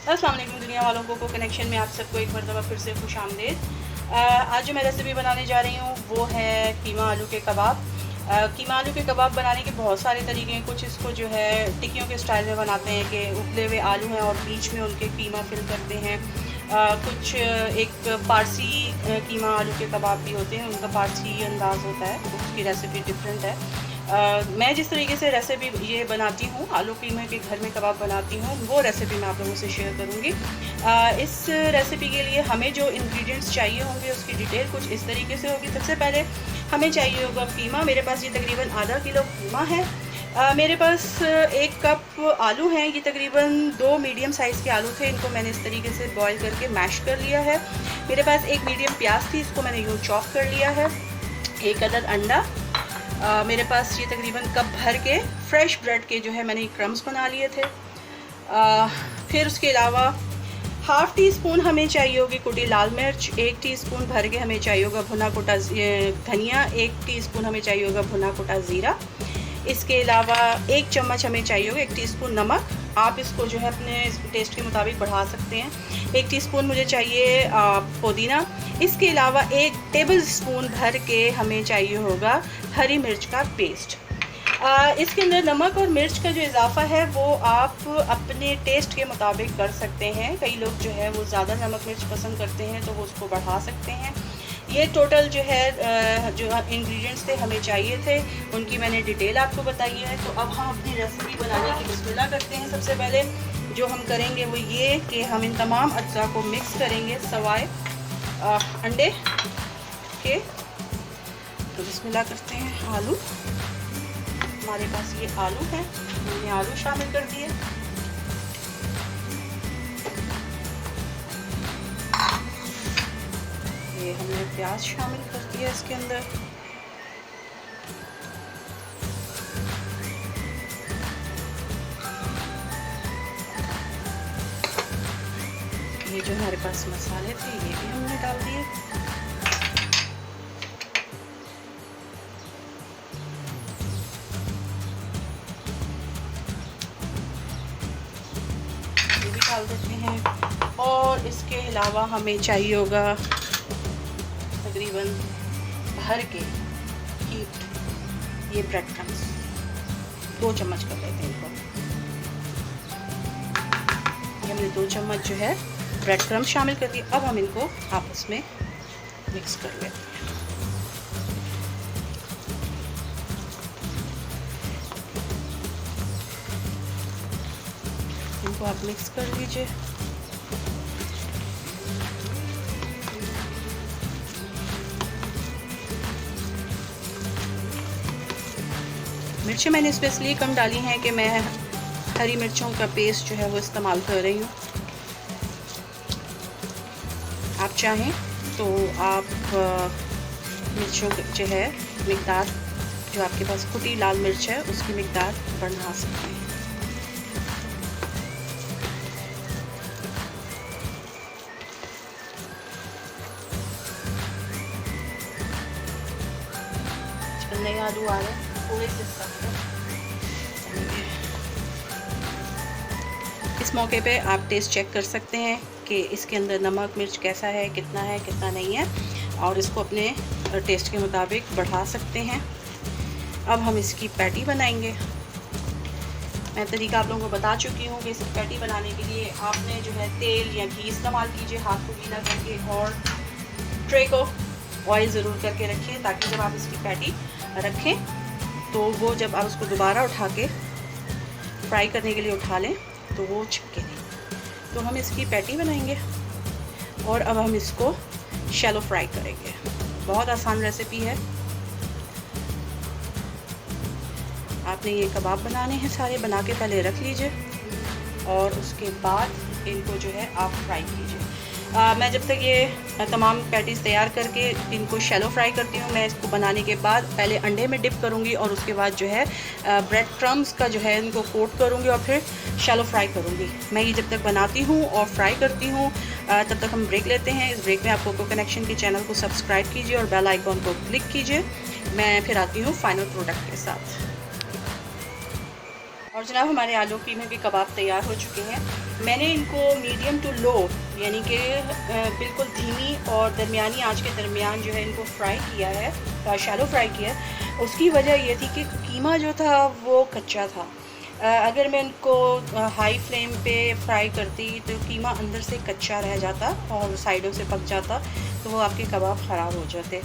अस्सलाम वालेकुम दुनिया वालों को कनेक्शन में आप सबको एक मरतबा फिर से खुश आमदीद। आज जो मैं रेसिपी बनाने जा रही हूँ वो है कीमा आलू के कबाब। कीमा आलू के कबाब बनाने के बहुत सारे तरीके हैं। कुछ इसको जो है टिक्कियों के स्टाइल में बनाते हैं कि उबले हुए आलू हैं और बीच में उनके कीमा फिल करते हैं। कुछ एक पारसी कीमा आलू के कबाब भी होते हैं, उनका पारसी अंदाज़ होता है, उसकी रेसिपी डिफरेंट है। मैं जिस तरीके से रेसिपी ये बनाती हूँ, आलू कीमे के घर में कबाब बनाती हूँ, वो रेसिपी मैं आप लोगों से शेयर करूँगी। इस रेसिपी के लिए हमें जो इंग्रेडिएंट्स चाहिए होंगे उसकी डिटेल कुछ इस तरीके से होगी। सबसे पहले हमें चाहिए होगा कीमा। मेरे पास ये तकरीबन आधा किलो कीमा है। मेरे पास 1 कप आलू हैं। ये तकरीबन 2 मीडियम साइज़ के आलू थे, इनको मैंने इस तरीके से बॉईल करके मैश कर लिया है। मेरे पास 1 मीडियम प्याज थी, इसको मैंने यूँ चॉप कर लिया है। 1 अदद अंडा। मेरे पास ये तकरीबन कप भर के फ्रेश ब्रेड के जो है मैंने क्रम्स बना लिए थे। फिर उसके अलावा हाफ़ टी स्पून हमें चाहिए होगी कुटी लाल मिर्च, 1 टीस्पून भर के हमें चाहिए होगा भुना कुटा धनिया, 1 टीस्पून हमें चाहिए होगा भुना कुटा ज़ीरा। इसके अलावा 1 चम्मच हमें चाहिए होगा 1 टीस्पून नमक। आप इसको जो है अपने टेस्ट के मुताबिक बढ़ा सकते हैं। 1 टीस्पून मुझे चाहिए पुदीना। इसके अलावा 1 टेबल स्पून भर के हमें चाहिए होगा हरी मिर्च का पेस्ट। इसके अंदर नमक और मिर्च का जो इजाफ़ा है वो आप अपने टेस्ट के मुताबिक कर सकते हैं। कई लोग जो है वो ज़्यादा नमक मिर्च पसंद करते हैं तो वो उसको बढ़ा सकते हैं। ये टोटल जो है जो इंग्रेडिएंट्स थे हमें चाहिए थे, उनकी मैंने डिटेल आपको बताई है। तो अब हम अपनी रेसिपी बनाने की बिस्मिल्लाह करते हैं। सबसे पहले जो हम करेंगे वो ये कि हम इन तमाम अज्जा को मिक्स करेंगे सवाए अंडे के। तो बिस्मिल्लाह करते हैं। आलू, हमारे पास ये आलू है, मैंने आलू शामिल कर दिए। ये हमने प्याज शामिल कर दिया इसके अंदर। ये जो हमारे पास मसाले थे ये भी हमने डाल दिए। ये भी डाल देते हैं। और इसके अलावा हमें चाहिए होगा तकरीबन भर के हीट ये ब्रेड क्रम्स, 2 चम्मच कर लेते हैं इनको। ये हमने 2 चम्मच जो है ब्रेड क्रम्स शामिल कर दिए। अब हम इनको आपस में मिक्स कर लेते हैं। इनको आप मिक्स कर लीजिए। मिर्चें मैंने इसमें इसलिए कम डाली हैं कि मैं हरी मिर्चों का पेस्ट जो है वो इस्तेमाल कर रही हूँ। आप चाहें तो आप मिर्चों जो है मिकदार, जो आपके पास कुटी लाल मिर्च है उसकी मिकदार बढ़ा सकते हैं। नए आलू आ रहे हैं, थोड़े से इस मौके पे आप टेस्ट चेक कर सकते हैं कि इसके अंदर नमक मिर्च कैसा है, कितना नहीं है, और इसको अपने टेस्ट के मुताबिक बढ़ा सकते हैं। अब हम इसकी पैटी बनाएंगे। मैं तरीका आप लोगों को बता चुकी हूँ कि इस पैटी बनाने के लिए आपने जो है तेल या घी इस्तेमाल कीजिए, हाथ को गीला करके, और ट्रे को ऑयल ज़रूर करके रखिए ताकि जब आप इसकी पैटी रखें तो वो जब आप उसको दोबारा उठा के फ्राई करने के लिए उठा लें तो वो चिपके नहीं। तो हम इसकी पैटी बनाएंगे और अब हम इसको शैलो फ्राई करेंगे। बहुत आसान रेसिपी है। आपने ये कबाब बनाने हैं, सारे बना के पहले रख लीजिए और उसके बाद इनको जो है आप फ्राई कीजिए। मैं जब तक ये तमाम पैटीज़ तैयार करके इनको शैलो फ्राई करती हूँ, मैं इसको बनाने के बाद पहले अंडे में डिप करूँगी और उसके बाद जो है ब्रेड क्रम्स का जो है इनको कोट करूँगी और फिर शैलो फ्राई करूँगी। मैं ये जब तक बनाती हूँ और फ्राई करती हूँ तब तक हम ब्रेक लेते हैं। इस ब्रेक में आप कोको कनेक्शन के चैनल को सब्सक्राइब कीजिए और बेल आइकॉन को क्लिक कीजिए। मैं फिर आती हूँ फाइनल प्रोडक्ट के साथ। और जनाब हमारे आलू कीमे के कबाब तैयार हो चुके हैं। मैंने इनको मीडियम टू लो यानी कि बिल्कुल धीमी और दरमियानी आंच के दरमियान जो है इनको फ्राई किया है, शैलो फ्राई किया है। उसकी वजह ये थी कि कीमा जो था वो कच्चा था। अगर मैं इनको हाई फ्लेम पे फ्राई करती तो कीमा अंदर से कच्चा रह जाता और साइडों से पक जाता, तो वो आपके कबाब ख़राब हो जाते।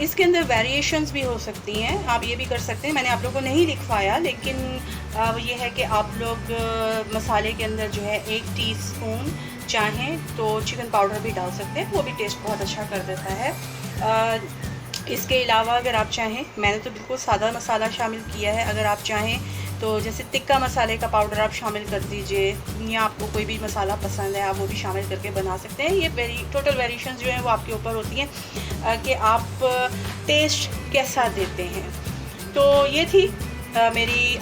इसके अंदर वेरिएशंस भी हो सकती हैं, आप ये भी कर सकते हैं। मैंने आप लोगों को नहीं लिखवाया, लेकिन ये है कि आप लोग मसाले के अंदर जो है 1 टीस्पून चाहें तो चिकन पाउडर भी डाल सकते हैं, वो भी टेस्ट बहुत अच्छा कर देता है। इसके अलावा अगर आप चाहें, मैंने तो बिल्कुल सादा मसाला शामिल किया है, अगर आप चाहें तो जैसे टिक्का मसाले का पाउडर आप शामिल कर दीजिए, या आपको कोई भी मसाला पसंद है आप वो भी शामिल करके बना सकते हैं। ये टोटल वेरिएशंस जो हैं वो आपके ऊपर होती हैं कि आप टेस्ट कैसा देते हैं। तो ये थी मेरी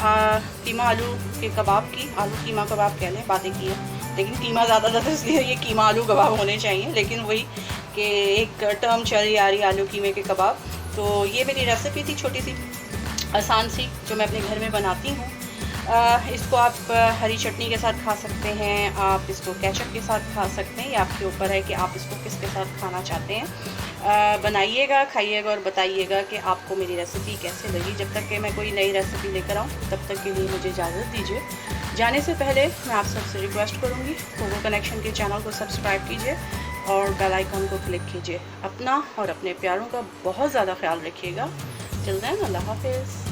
कीमा आलू के कबाब की, आलू कीमा कबाब कह लें, बातें की है, लेकिन कीमा ज़्यादा था इसलिए ये कीमा आलू कबाब होने चाहिए, लेकिन वही कि एक टर्म चली आ रही आलू कीमे के कबाब। तो ये मेरी रेसिपी थी छोटी सी आसान सी, जो मैं अपने घर में बनाती हूँ। इसको आप हरी चटनी के साथ खा सकते हैं, आप इसको केचप के साथ खा सकते हैं, ये आपके ऊपर है कि आप इसको किसके साथ खाना चाहते हैं। बनाइएगा, खाइएगा और बताइएगा कि आपको मेरी रेसिपी कैसे लगी। जब तक कि मैं कोई नई रेसिपी लेकर आऊँ तब तक के लिए मुझे इजाज़त दीजिए। जाने से पहले मैं आप सबसे रिक्वेस्ट करूँगी, कोको कनेक्शन के चैनल को सब्सक्राइब कीजिए और बेल आइकन को क्लिक कीजिए। अपना और अपने प्यारों का बहुत ज़्यादा ख्याल रखिएगा। टिल देन, अल्लाह हाफिज़।